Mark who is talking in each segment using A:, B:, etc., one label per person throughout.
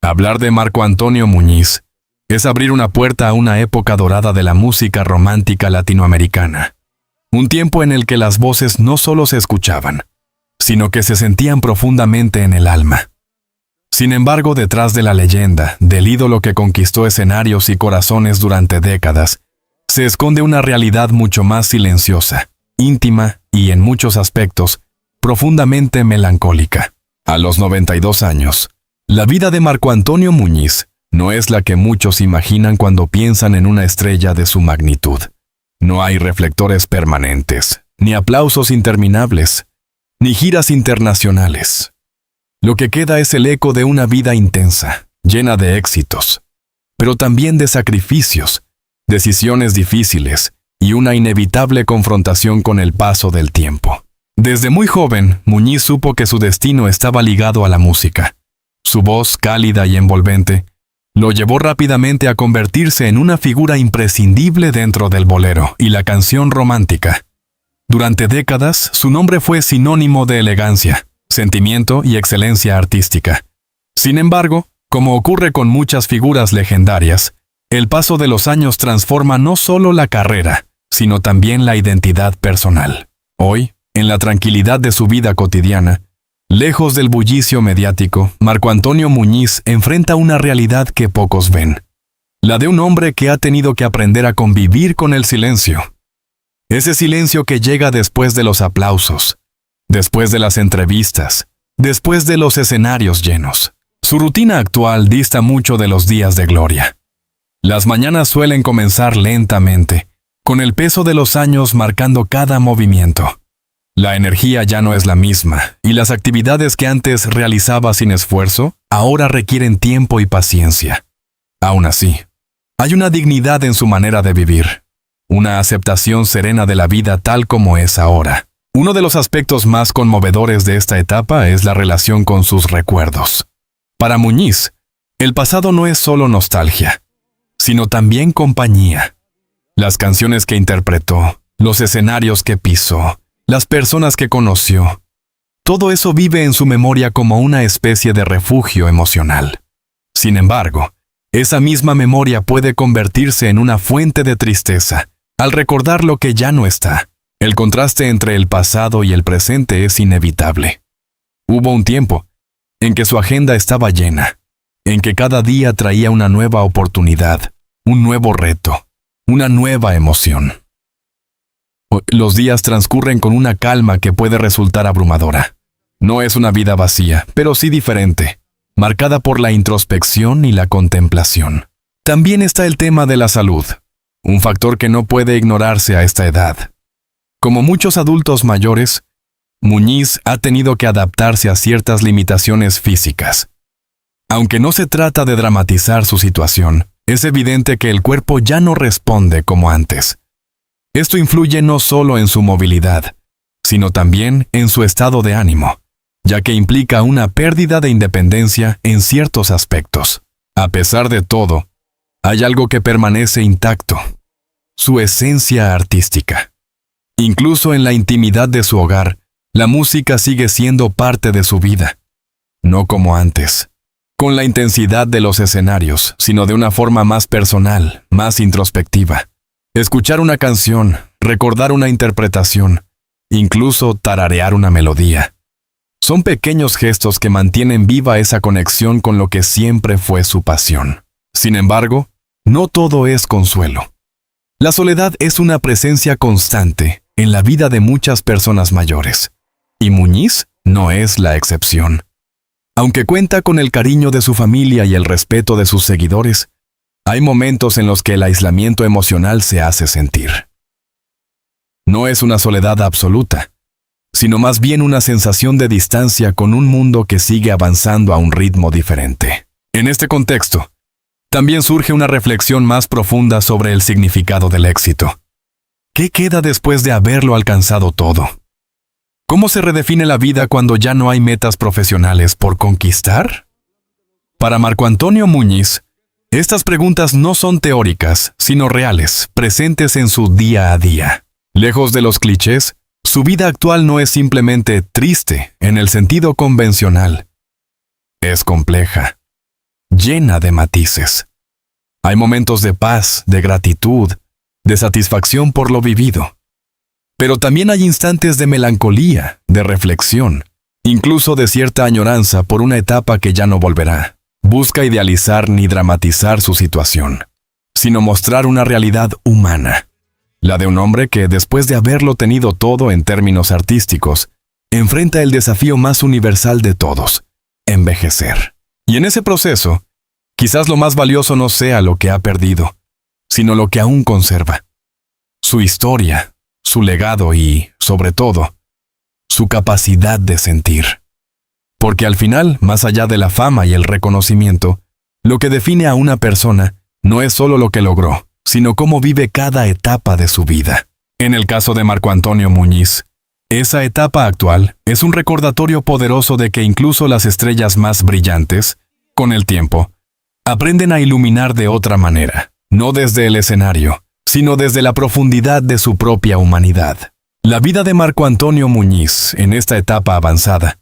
A: Hablar de Marco Antonio Muñiz es abrir una puerta a una época dorada de la música romántica latinoamericana. Un tiempo en el que las voces no solo se escuchaban, sino que se sentían profundamente en el alma. Sin embargo, detrás de la leyenda, del ídolo que conquistó escenarios y corazones durante décadas, se esconde una realidad mucho más silenciosa, íntima y, en muchos aspectos, profundamente melancólica. A los 92 años, la vida de Marco Antonio Muñiz no es la que muchos imaginan cuando piensan en una estrella de su magnitud. No hay reflectores permanentes, ni aplausos interminables, ni giras internacionales. Lo que queda es el eco de una vida intensa, llena de éxitos, pero también de sacrificios, decisiones difíciles y una inevitable confrontación con el paso del tiempo. Desde muy joven, Muñiz supo que su destino estaba ligado a la música. Su voz, cálida y envolvente, lo llevó rápidamente a convertirse en una figura imprescindible dentro del bolero y la canción romántica. Durante décadas, su nombre fue sinónimo de elegancia, sentimiento y excelencia artística. Sin embargo, como ocurre con muchas figuras legendarias, el paso de los años transforma no solo la carrera, sino también la identidad personal. Hoy, en la tranquilidad de su vida cotidiana, lejos del bullicio mediático, Marco Antonio Muñiz enfrenta una realidad que pocos ven. La de un hombre que ha tenido que aprender a convivir con el silencio. Ese silencio que llega después de los aplausos, después de las entrevistas, después de los escenarios llenos. Su rutina actual dista mucho de los días de gloria. Las mañanas suelen comenzar lentamente, con el peso de los años marcando cada movimiento. La energía ya no es la misma, y las actividades que antes realizaba sin esfuerzo, ahora requieren tiempo y paciencia. Aún así, hay una dignidad en su manera de vivir, una aceptación serena de la vida tal como es ahora. Uno de los aspectos más conmovedores de esta etapa es la relación con sus recuerdos. Para Muñiz, el pasado no es solo nostalgia, sino también compañía. Las canciones que interpretó, los escenarios que pisó, las personas que conoció, todo eso vive en su memoria como una especie de refugio emocional. Sin embargo, esa misma memoria puede convertirse en una fuente de tristeza al recordar lo que ya no está. El contraste entre el pasado y el presente es inevitable. Hubo un tiempo en que su agenda estaba llena, en que cada día traía una nueva oportunidad, un nuevo reto, una nueva emoción. Los días transcurren con una calma que puede resultar abrumadora. No es una vida vacía, pero sí diferente, marcada por la introspección y la contemplación. También está el tema de la salud, un factor que no puede ignorarse a esta edad. Como muchos adultos mayores, Muñiz ha tenido que adaptarse a ciertas limitaciones físicas. Aunque no se trata de dramatizar su situación, es evidente que el cuerpo ya no responde como antes. Esto influye no solo en su movilidad, sino también en su estado de ánimo, ya que implica una pérdida de independencia en ciertos aspectos. A pesar de todo, hay algo que permanece intacto: su esencia artística. Incluso en la intimidad de su hogar, la música sigue siendo parte de su vida. No como antes, con la intensidad de los escenarios, sino de una forma más personal, más introspectiva. Escuchar una canción, recordar una interpretación, incluso tararear una melodía. Son pequeños gestos que mantienen viva esa conexión con lo que siempre fue su pasión. Sin embargo, no todo es consuelo. La soledad es una presencia constante en la vida de muchas personas mayores, y Muñiz no es la excepción. Aunque cuenta con el cariño de su familia y el respeto de sus seguidores, hay momentos en los que el aislamiento emocional se hace sentir. No es una soledad absoluta, sino más bien una sensación de distancia con un mundo que sigue avanzando a un ritmo diferente. En este contexto, también surge una reflexión más profunda sobre el significado del éxito. ¿Qué queda después de haberlo alcanzado todo? ¿Cómo se redefine la vida cuando ya no hay metas profesionales por conquistar? Para Marco Antonio Muñiz, estas preguntas no son teóricas, sino reales, presentes en su día a día. Lejos de los clichés, su vida actual no es simplemente triste en el sentido convencional. Es compleja, llena de matices. Hay momentos de paz, de gratitud, de satisfacción por lo vivido. Pero también hay instantes de melancolía, de reflexión, incluso de cierta añoranza por una etapa que ya no volverá. Busca idealizar ni dramatizar su situación, sino mostrar una realidad humana, la de un hombre que, después de haberlo tenido todo en términos artísticos, enfrenta el desafío más universal de todos: envejecer. Y en ese proceso, quizás lo más valioso no sea lo que ha perdido, sino lo que aún conserva: su historia, su legado y, sobre todo, su capacidad de sentir. Porque al final, más allá de la fama y el reconocimiento, lo que define a una persona no es solo lo que logró, sino cómo vive cada etapa de su vida. En el caso de Marco Antonio Muñiz, esa etapa actual es un recordatorio poderoso de que incluso las estrellas más brillantes, con el tiempo, aprenden a iluminar de otra manera, no desde el escenario, sino desde la profundidad de su propia humanidad. La vida de Marco Antonio Muñiz, en esta etapa avanzada,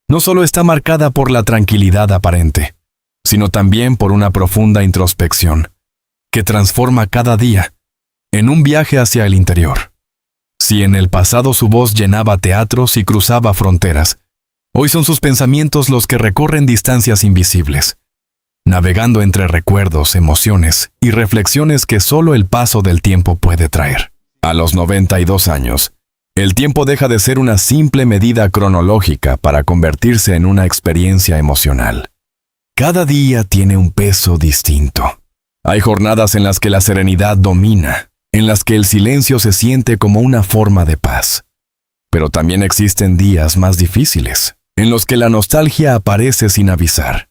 A: no solo está marcada por la tranquilidad aparente, sino también por una profunda introspección, que transforma cada día en un viaje hacia el interior. Si en el pasado su voz llenaba teatros y cruzaba fronteras, hoy son sus pensamientos los que recorren distancias invisibles, navegando entre recuerdos, emociones y reflexiones que solo el paso del tiempo puede traer. A los 92 años, el tiempo deja de ser una simple medida cronológica para convertirse en una experiencia emocional. Cada día tiene un peso distinto. Hay jornadas en las que la serenidad domina, en las que el silencio se siente como una forma de paz. Pero también existen días más difíciles, en los que la nostalgia aparece sin avisar,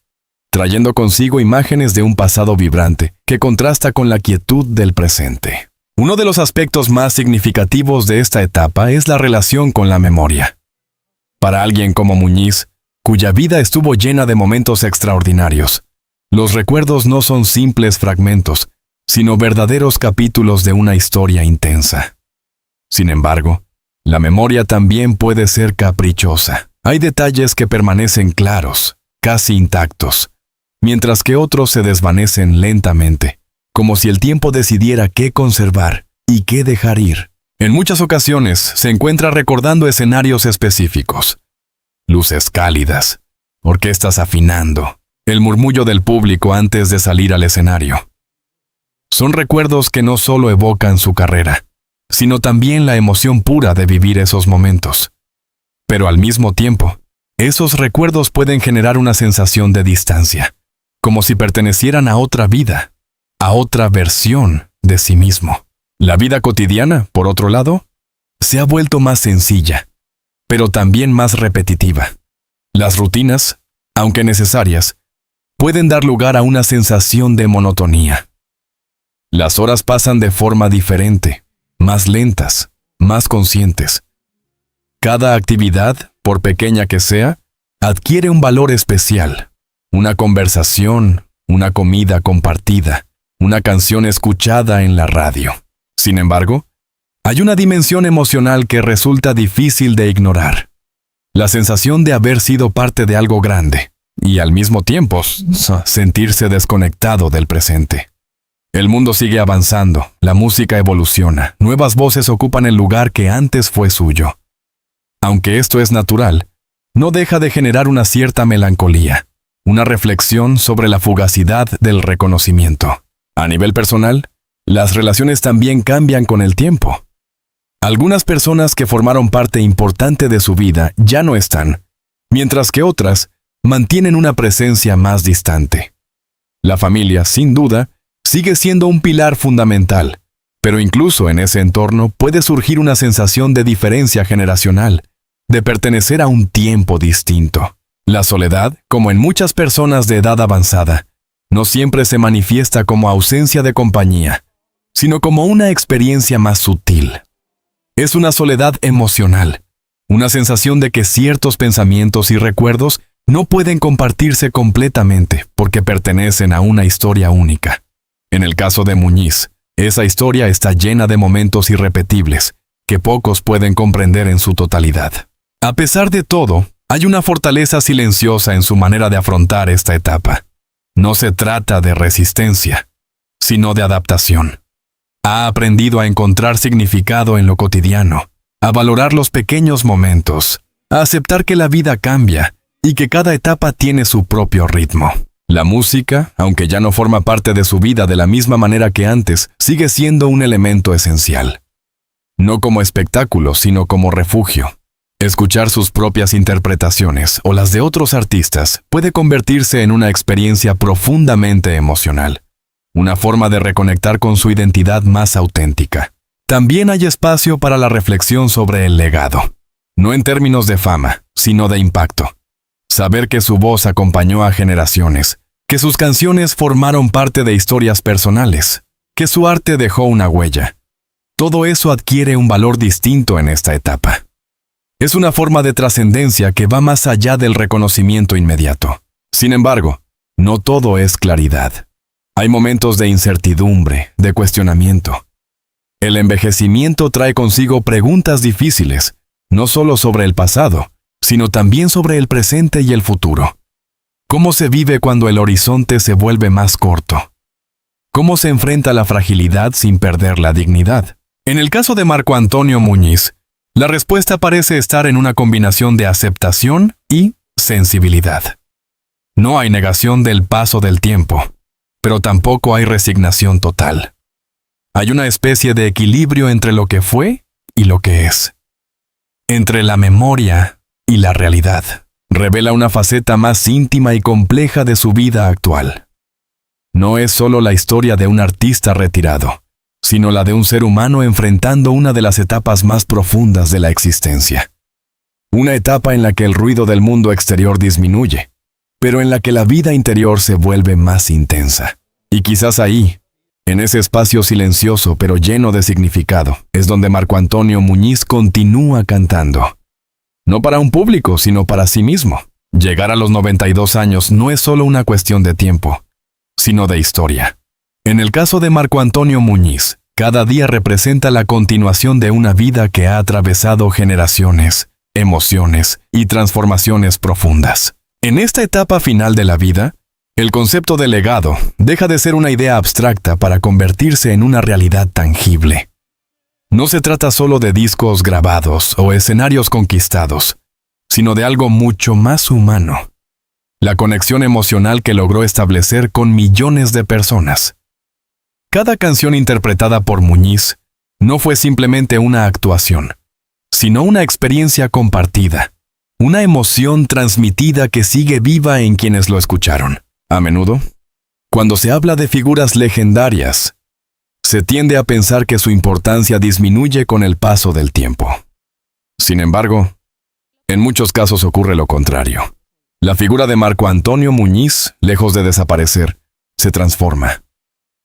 A: trayendo consigo imágenes de un pasado vibrante que contrasta con la quietud del presente. Uno de los aspectos más significativos de esta etapa es la relación con la memoria. Para alguien como Muñiz, cuya vida estuvo llena de momentos extraordinarios, los recuerdos no son simples fragmentos, sino verdaderos capítulos de una historia intensa. Sin embargo, la memoria también puede ser caprichosa. Hay detalles que permanecen claros, casi intactos, mientras que otros se desvanecen lentamente, como si el tiempo decidiera qué conservar y qué dejar ir. En muchas ocasiones se encuentra recordando escenarios específicos: luces cálidas, orquestas afinando, el murmullo del público antes de salir al escenario. Son recuerdos que no solo evocan su carrera, sino también la emoción pura de vivir esos momentos. Pero al mismo tiempo, esos recuerdos pueden generar una sensación de distancia, como si pertenecieran a otra vida, a otra versión de sí mismo. La vida cotidiana, por otro lado, se ha vuelto más sencilla, pero también más repetitiva. Las rutinas, aunque necesarias, pueden dar lugar a una sensación de monotonía. Las horas pasan de forma diferente, más lentas, más conscientes. Cada actividad, por pequeña que sea, adquiere un valor especial. Una conversación, una comida compartida, una canción escuchada en la radio. Sin embargo, hay una dimensión emocional que resulta difícil de ignorar: la sensación de haber sido parte de algo grande, y al mismo tiempo sentirse desconectado del presente. El mundo sigue avanzando, la música evoluciona, nuevas voces ocupan el lugar que antes fue suyo. Aunque esto es natural, no deja de generar una cierta melancolía, una reflexión sobre la fugacidad del reconocimiento. A nivel personal, las relaciones también cambian con el tiempo. Algunas personas que formaron parte importante de su vida ya no están, mientras que otras mantienen una presencia más distante. La familia, sin duda, sigue siendo un pilar fundamental, pero incluso en ese entorno puede surgir una sensación de diferencia generacional, de pertenecer a un tiempo distinto. La soledad, como en muchas personas de edad avanzada, no siempre se manifiesta como ausencia de compañía, sino como una experiencia más sutil. Es una soledad emocional, una sensación de que ciertos pensamientos y recuerdos no pueden compartirse completamente porque pertenecen a una historia única. En el caso de Muñiz, esa historia está llena de momentos irrepetibles que pocos pueden comprender en su totalidad. A pesar de todo, hay una fortaleza silenciosa en su manera de afrontar esta etapa. No se trata de resistencia, sino de adaptación. Ha aprendido a encontrar significado en lo cotidiano, a valorar los pequeños momentos, a aceptar que la vida cambia y que cada etapa tiene su propio ritmo. La música, aunque ya no forma parte de su vida de la misma manera que antes, sigue siendo un elemento esencial. No como espectáculo, sino como refugio. Escuchar sus propias interpretaciones o las de otros artistas puede convertirse en una experiencia profundamente emocional, una forma de reconectar con su identidad más auténtica. También hay espacio para la reflexión sobre el legado, no en términos de fama, sino de impacto. Saber que su voz acompañó a generaciones, que sus canciones formaron parte de historias personales, que su arte dejó una huella. Todo eso adquiere un valor distinto en esta etapa. Es una forma de trascendencia que va más allá del reconocimiento inmediato. Sin embargo, no todo es claridad. Hay momentos de incertidumbre, de cuestionamiento. El envejecimiento trae consigo preguntas difíciles, no solo sobre el pasado, sino también sobre el presente y el futuro. ¿Cómo se vive cuando el horizonte se vuelve más corto? ¿Cómo se enfrenta la fragilidad sin perder la dignidad? En el caso de Marco Antonio Muñiz, la respuesta parece estar en una combinación de aceptación y sensibilidad. No hay negación del paso del tiempo, pero tampoco hay resignación total. Hay una especie de equilibrio entre lo que fue y lo que es. Entre la memoria y la realidad. Revela una faceta más íntima y compleja de su vida actual. No es solo la historia de un artista retirado, sino la de un ser humano enfrentando una de las etapas más profundas de la existencia. Una etapa en la que el ruido del mundo exterior disminuye, pero en la que la vida interior se vuelve más intensa. Y quizás ahí, en ese espacio silencioso pero lleno de significado, es donde Marco Antonio Muñiz continúa cantando. No para un público, sino para sí mismo. Llegar a los 92 años no es solo una cuestión de tiempo, sino de historia. En el caso de Marco Antonio Muñiz, cada día representa la continuación de una vida que ha atravesado generaciones, emociones y transformaciones profundas. En esta etapa final de la vida, el concepto de legado deja de ser una idea abstracta para convertirse en una realidad tangible. No se trata solo de discos grabados o escenarios conquistados, sino de algo mucho más humano. La conexión emocional que logró establecer con millones de personas. Cada canción interpretada por Muñiz no fue simplemente una actuación, sino una experiencia compartida, una emoción transmitida que sigue viva en quienes lo escucharon. A menudo, cuando se habla de figuras legendarias, se tiende a pensar que su importancia disminuye con el paso del tiempo. Sin embargo, en muchos casos ocurre lo contrario. La figura de Marco Antonio Muñiz, lejos de desaparecer, se transforma.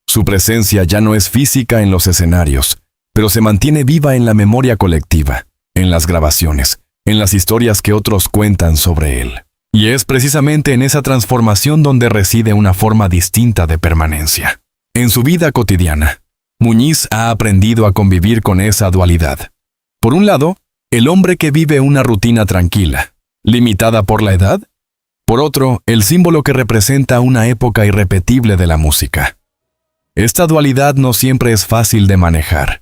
A: Su presencia ya no es física en los escenarios, pero se mantiene viva en la memoria colectiva, en las grabaciones, en las historias que otros cuentan sobre él. Y es precisamente en esa transformación donde reside una forma distinta de permanencia. En su vida cotidiana, Muñiz ha aprendido a convivir con esa dualidad. Por un lado, el hombre que vive una rutina tranquila, limitada por la edad. Por otro, el símbolo que representa una época irrepetible de la música. Esta dualidad no siempre es fácil de manejar.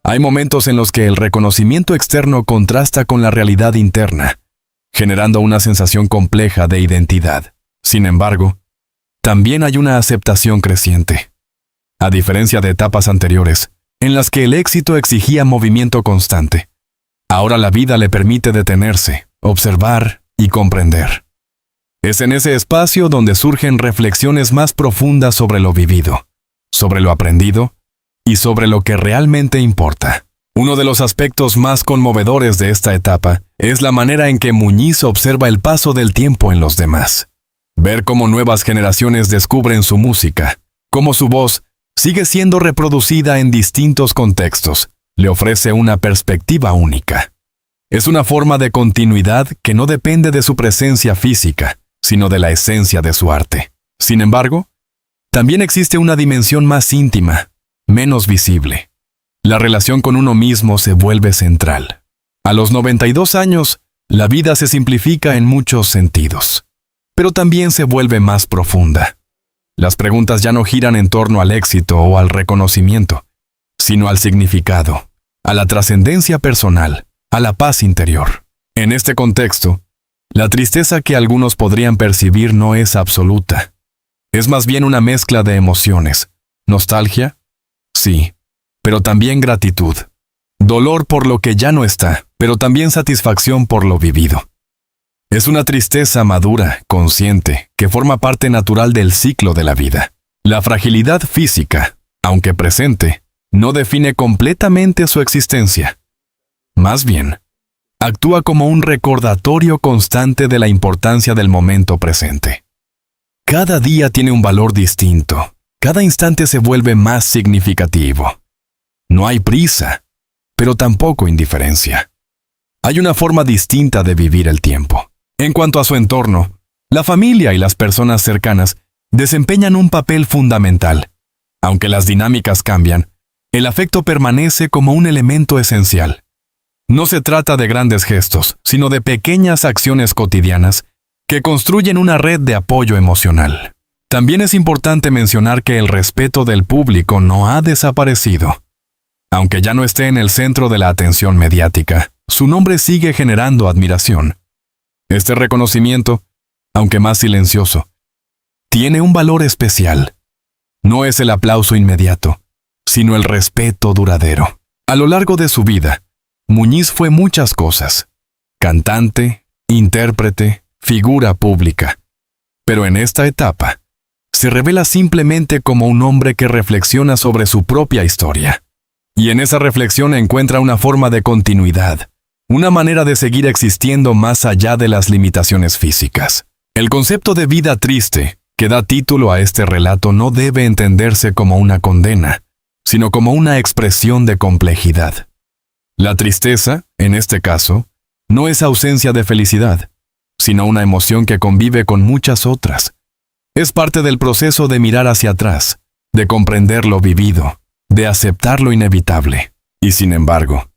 A: Hay momentos en los que el reconocimiento externo contrasta con la realidad interna, generando una sensación compleja de identidad. Sin embargo, también hay una aceptación creciente. A diferencia de etapas anteriores, en las que el éxito exigía movimiento constante, ahora la vida le permite detenerse, observar y comprender. Es en ese espacio donde surgen reflexiones más profundas sobre lo vivido, sobre lo aprendido y sobre lo que realmente importa. Uno de los aspectos más conmovedores de esta etapa es la manera en que Muñiz observa el paso del tiempo en los demás. Ver cómo nuevas generaciones descubren su música, cómo su voz sigue siendo reproducida en distintos contextos, le ofrece una perspectiva única. Es una forma de continuidad que no depende de su presencia física, sino de la esencia de su arte. Sin embargo, también existe una dimensión más íntima, menos visible. La relación con uno mismo se vuelve central. A los 92 años, la vida se simplifica en muchos sentidos, pero también se vuelve más profunda. Las preguntas ya no giran en torno al éxito o al reconocimiento, sino al significado, a la trascendencia personal, a la paz interior. En este contexto, la tristeza que algunos podrían percibir no es absoluta. Es más bien una mezcla de emociones. ¿Nostalgia? Sí, pero también gratitud. Dolor por lo que ya no está, pero también satisfacción por lo vivido. Es una tristeza madura, consciente, que forma parte natural del ciclo de la vida. La fragilidad física, aunque presente, no define completamente su existencia. Más bien, actúa como un recordatorio constante de la importancia del momento presente. Cada día tiene un valor distinto. Cada instante se vuelve más significativo. No hay prisa, pero tampoco indiferencia. Hay una forma distinta de vivir el tiempo. En cuanto a su entorno, la familia y las personas cercanas desempeñan un papel fundamental. Aunque las dinámicas cambian, el afecto permanece como un elemento esencial. No se trata de grandes gestos, sino de pequeñas acciones cotidianas que construyen una red de apoyo emocional. También es importante mencionar que el respeto del público no ha desaparecido. Aunque ya no esté en el centro de la atención mediática, su nombre sigue generando admiración. Este reconocimiento, aunque más silencioso, tiene un valor especial. No es el aplauso inmediato, sino el respeto duradero. A lo largo de su vida, Muñiz fue muchas cosas: cantante, intérprete, figura pública. Pero en esta etapa, se revela simplemente como un hombre que reflexiona sobre su propia historia. Y en esa reflexión encuentra una forma de continuidad, una manera de seguir existiendo más allá de las limitaciones físicas. El concepto de vida triste, que da título a este relato, no debe entenderse como una condena, sino como una expresión de complejidad. La tristeza, en este caso, no es ausencia de felicidad, sino una emoción que convive con muchas otras. Es parte del proceso de mirar hacia atrás, de comprender lo vivido, de aceptar lo inevitable. Y sin embargo,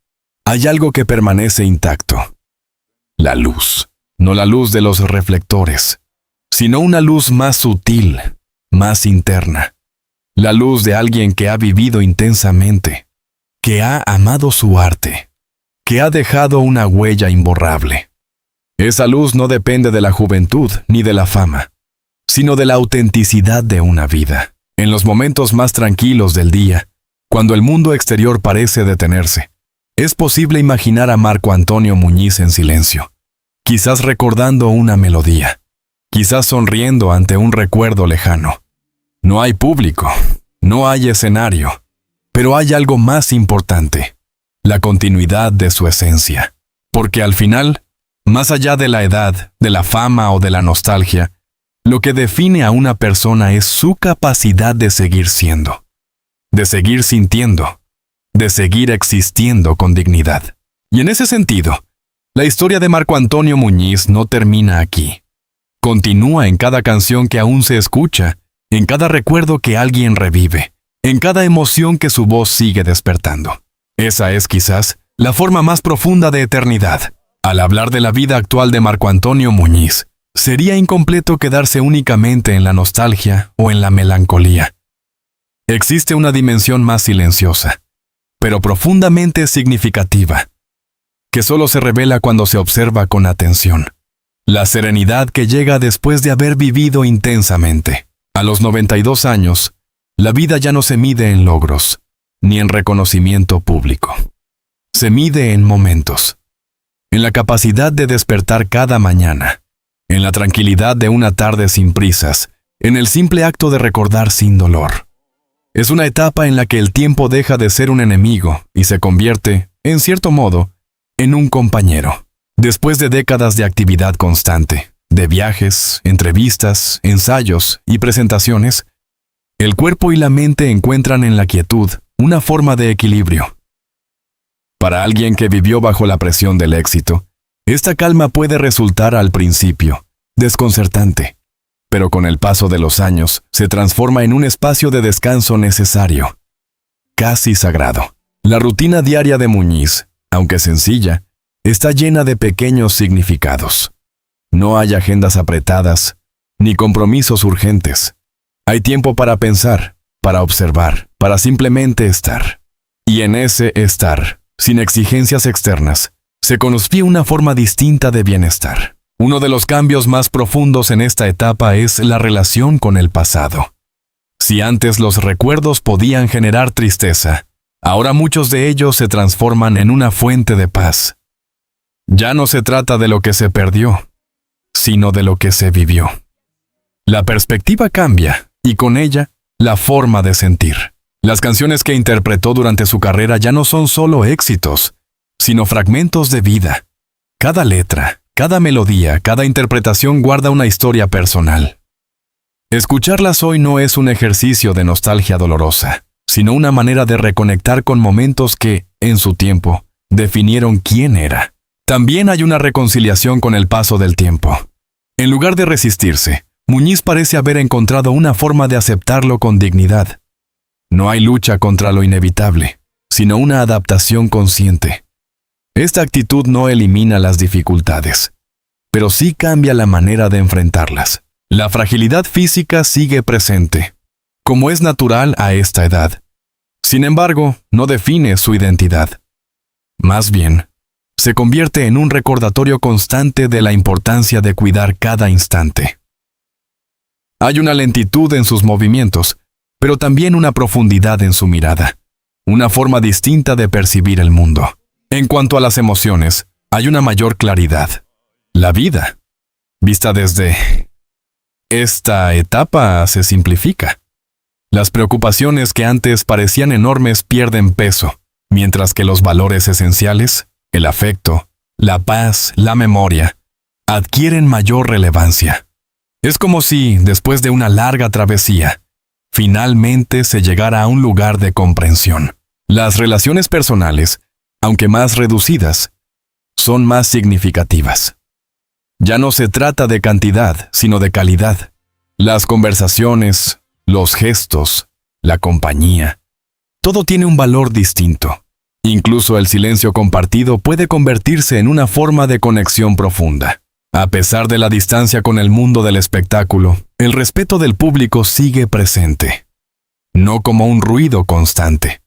A: hay algo que permanece intacto. La luz. No la luz de los reflectores, sino una luz más sutil, más interna. La luz de alguien que ha vivido intensamente, que ha amado su arte, que ha dejado una huella imborrable. Esa luz no depende de la juventud ni de la fama, sino de la autenticidad de una vida. En los momentos más tranquilos del día, cuando el mundo exterior parece detenerse, es posible imaginar a Marco Antonio Muñiz en silencio, quizás recordando una melodía, quizás sonriendo ante un recuerdo lejano. No hay público, no hay escenario, pero hay algo más importante: la continuidad de su esencia. Porque al final, más allá de la edad, de la fama o de la nostalgia, lo que define a una persona es su capacidad de seguir siendo, de seguir sintiendo, de seguir existiendo con dignidad. Y en ese sentido, la historia de Marco Antonio Muñiz no termina aquí. Continúa en cada canción que aún se escucha, en cada recuerdo que alguien revive, en cada emoción que su voz sigue despertando. Esa es quizás la forma más profunda de eternidad. Al hablar de la vida actual de Marco Antonio Muñiz, sería incompleto quedarse únicamente en la nostalgia o en la melancolía. Existe una dimensión más silenciosa, pero profundamente significativa, que solo se revela cuando se observa con atención. La serenidad que llega después de haber vivido intensamente. A los 92 años, la vida ya no se mide en logros, ni en reconocimiento público. Se mide en momentos, en la capacidad de despertar cada mañana, en la tranquilidad de una tarde sin prisas, en el simple acto de recordar sin dolor. Es una etapa en la que el tiempo deja de ser un enemigo y se convierte, en cierto modo, en un compañero. Después de décadas de actividad constante, de viajes, entrevistas, ensayos y presentaciones, el cuerpo y la mente encuentran en la quietud una forma de equilibrio. Para alguien que vivió bajo la presión del éxito, esta calma puede resultar al principio desconcertante, pero con el paso de los años se transforma en un espacio de descanso necesario, casi sagrado. La rutina diaria de Muñiz, aunque sencilla, está llena de pequeños significados. No hay agendas apretadas, ni compromisos urgentes. Hay tiempo para pensar, para observar, para simplemente estar. Y en ese estar, sin exigencias externas, se conocía una forma distinta de bienestar. Uno de los cambios más profundos en esta etapa es la relación con el pasado. Si antes los recuerdos podían generar tristeza, ahora muchos de ellos se transforman en una fuente de paz. Ya no se trata de lo que se perdió, sino de lo que se vivió. La perspectiva cambia, y con ella, la forma de sentir. Las canciones que interpretó durante su carrera ya no son solo éxitos, sino fragmentos de vida. Cada letra, cada melodía, cada interpretación guarda una historia personal. Escucharlas hoy no es un ejercicio de nostalgia dolorosa, sino una manera de reconectar con momentos que, en su tiempo, definieron quién era. También hay una reconciliación con el paso del tiempo. En lugar de resistirse, Muñiz parece haber encontrado una forma de aceptarlo con dignidad. No hay lucha contra lo inevitable, sino una adaptación consciente. Esta actitud no elimina las dificultades, pero sí cambia la manera de enfrentarlas. La fragilidad física sigue presente, como es natural a esta edad. Sin embargo, no define su identidad. Más bien, se convierte en un recordatorio constante de la importancia de cuidar cada instante. Hay una lentitud en sus movimientos, pero también una profundidad en su mirada, una forma distinta de percibir el mundo. En cuanto a las emociones, hay una mayor claridad. La vida, vista desde esta etapa, se simplifica. Las preocupaciones que antes parecían enormes pierden peso, mientras que los valores esenciales, el afecto, la paz, la memoria, adquieren mayor relevancia. Es como si, después de una larga travesía, finalmente se llegara a un lugar de comprensión. Las relaciones personales, aunque más reducidas, son más significativas. Ya no se trata de cantidad, sino de calidad. Las conversaciones, los gestos, la compañía, todo tiene un valor distinto. Incluso el silencio compartido puede convertirse en una forma de conexión profunda. A pesar de la distancia con el mundo del espectáculo, el respeto del público sigue presente. No como un ruido constante,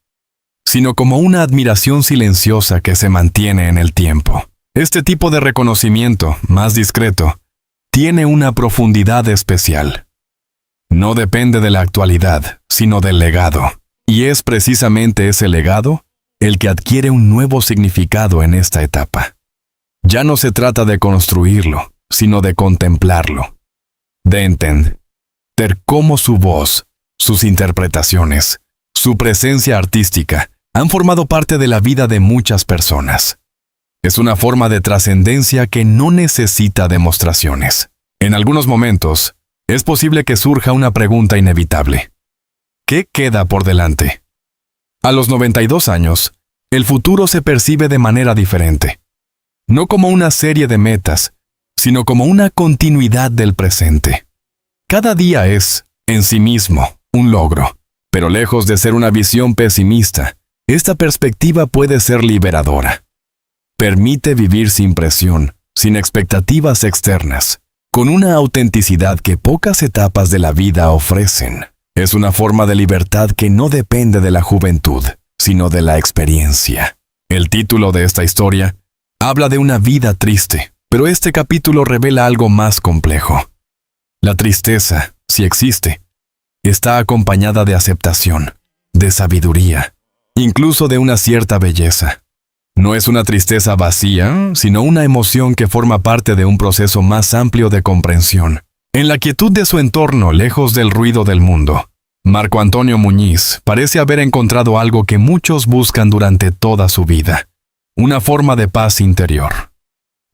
A: sino como una admiración silenciosa que se mantiene en el tiempo. Este tipo de reconocimiento, más discreto, tiene una profundidad especial. No depende de la actualidad, sino del legado. Y es precisamente ese legado el que adquiere un nuevo significado en esta etapa. Ya no se trata de construirlo, sino de contemplarlo. De entender cómo su voz, sus interpretaciones, su presencia artística han formado parte de la vida de muchas personas. Es una forma de trascendencia que no necesita demostraciones. En algunos momentos, es posible que surja una pregunta inevitable. ¿Qué queda por delante? A los 92 años, el futuro se percibe de manera diferente. No como una serie de metas, sino como una continuidad del presente. Cada día es, en sí mismo, un logro, pero lejos de ser una visión pesimista, esta perspectiva puede ser liberadora. Permite vivir sin presión, sin expectativas externas, con una autenticidad que pocas etapas de la vida ofrecen. Es una forma de libertad que no depende de la juventud, sino de la experiencia. El título de esta historia habla de una vida triste, pero este capítulo revela algo más complejo. La tristeza, si existe, está acompañada de aceptación, de sabiduría, incluso de una cierta belleza. No es una tristeza vacía, sino una emoción que forma parte de un proceso más amplio de comprensión. En la quietud de su entorno, lejos del ruido del mundo, Marco Antonio Muñiz parece haber encontrado algo que muchos buscan durante toda su vida. Una forma de paz interior.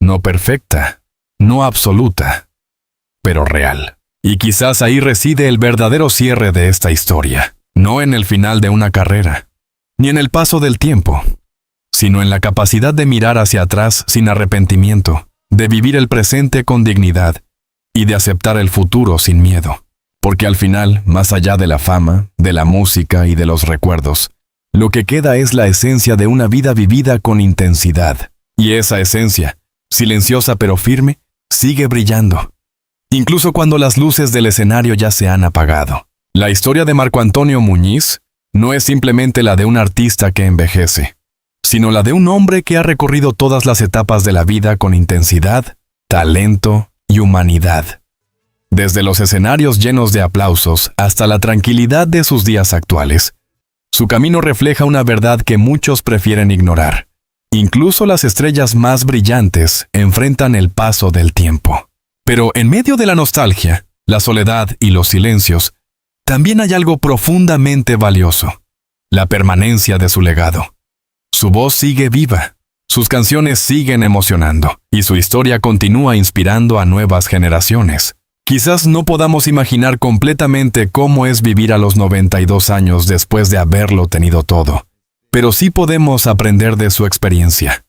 A: No perfecta, no absoluta, pero real. Y quizás ahí reside el verdadero cierre de esta historia. No en el final de una carrera, ni en el paso del tiempo, sino en la capacidad de mirar hacia atrás sin arrepentimiento, de vivir el presente con dignidad y de aceptar el futuro sin miedo. Porque al final, más allá de la fama, de la música y de los recuerdos, lo que queda es la esencia de una vida vivida con intensidad. Y esa esencia, silenciosa pero firme, sigue brillando, incluso cuando las luces del escenario ya se han apagado. La historia de Marco Antonio Muñiz no es simplemente la de un artista que envejece, sino la de un hombre que ha recorrido todas las etapas de la vida con intensidad, talento y humanidad. Desde los escenarios llenos de aplausos hasta la tranquilidad de sus días actuales, su camino refleja una verdad que muchos prefieren ignorar. Incluso las estrellas más brillantes enfrentan el paso del tiempo. Pero en medio de la nostalgia, la soledad y los silencios, también hay algo profundamente valioso: la permanencia de su legado. Su voz sigue viva, sus canciones siguen emocionando, y su historia continúa inspirando a nuevas generaciones. Quizás no podamos imaginar completamente cómo es vivir a los 92 años después de haberlo tenido todo, pero sí podemos aprender de su experiencia.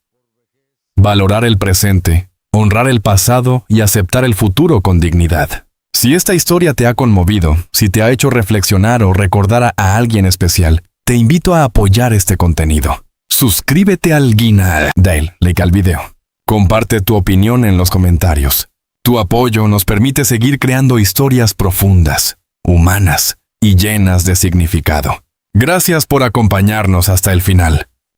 A: Valorar el presente, honrar el pasado y aceptar el futuro con dignidad. Si esta historia te ha conmovido, si te ha hecho reflexionar o recordar a alguien especial, te invito a apoyar este contenido. Suscríbete al canal, dale like al video. Comparte tu opinión en los comentarios. Tu apoyo nos permite seguir creando historias profundas, humanas y llenas de significado. Gracias por acompañarnos hasta el final.